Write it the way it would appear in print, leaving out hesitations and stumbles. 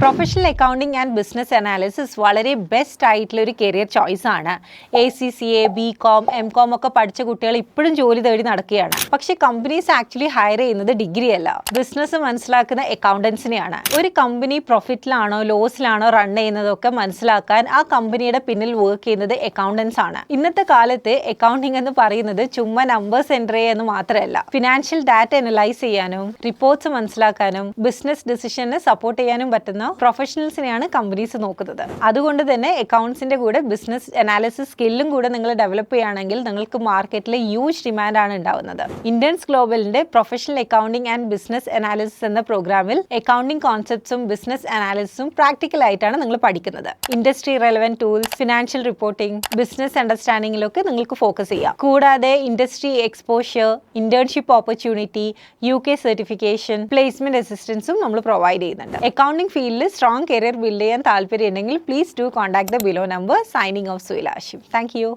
Professional accounting and business analysis വളരെ best ആയിട്ടുള്ള ഒരു കരിയർ ചോയ്സ് ആണ്. ACCA, BCom, MCom ഒക്കെ പഠിച്ച കുട്ടികൾ ഇപ്പോഴും ജോലി തേടി നടക്കുകയാണ്. പക്ഷേ കമ്പനീസ് ആക്ച്വലി ഹയർ ചെയ്യുന്നത് ഡിഗ്രി അല്ല, ബിസിനസ് മനസ്സിലാക്കുന്ന അക്കൗണ്ടൻസിനെയാണ്. ഒരു കമ്പനി പ്രോഫിറ്റിലാണോ ലോസിലാണോ റൺ ചെയ്യുന്നതൊക്കെ മനസ്സിലാക്കാൻ ആ കമ്പനിയുടെ പിന്നിൽ വർക്ക് ചെയ്യുന്നത് അക്കൗണ്ടൻസ് ആണ്. ഇന്നത്തെ കാലത്ത് അക്കൗണ്ടിംഗ് എന്ന് പറയുന്നത് ചുമ്മാ നമ്പേഴ്സ് എൻ്റർ ചെയ്യുക മാത്രമല്ല, ഫിനാൻഷ്യൽ ഡാറ്റ അനലൈസ് ചെയ്യാനും റിപ്പോർട്ട്സ് മനസ്സിലാക്കാനും ബിസിനസ് ഡിസിഷന് സപ്പോർട്ട് ചെയ്യാനും പറ്റുന്ന പ്രൊഫഷണൽസിനെയാണ് കമ്പനീസ് നോക്കുന്നത്. അതുകൊണ്ട് തന്നെ അക്കൗണ്ട്സിന്റെ കൂടെ ബിസിനസ് അനാലിസിസ് സ്കില്ലും കൂടെ നിങ്ങൾ ഡെവലപ്പ് ചെയ്യുകയാണെങ്കിൽ നിങ്ങൾക്ക് മാർക്കറ്റിൽ ഹ്യൂജ് ഡിമാൻഡാണ് ഉണ്ടാവുന്നത്. ഇന്ത്യൻസ് ഗ്ലോബലിന്റെ professional accounting and business analysis എന്ന പ്രോഗ്രാമിൽ അക്കൗണ്ടിംഗ് കോൺസെപ്റ്റ്സും ബിസിനസ് അനാലിസിസും പ്രാക്ടിക്കൽ ആയിട്ടാണ് നിങ്ങൾ പഠിക്കുന്നത്. Industry relevant tools, financial reporting, business അണ്ടർസ്റ്റാൻഡിങ്ങിലൊക്കെ നിങ്ങൾക്ക് ഫോക്കസ് ചെയ്യാം. കൂടാതെ industry exposure, internship opportunity, UK certification, placement അസിസ്റ്റൻസും നമ്മൾ പ്രൊവൈഡ് ചെയ്യുന്നുണ്ട്. അക്കൗണ്ടിംഗ് ഫീൽഡിൽ സ്ട്രോങ് കരിയർ ബിൽഡ് ചെയ്യാൻ താല്പര്യമുണ്ടെങ്കിൽ please do contact the below number. Signing off Suyila Ashim. Thank U.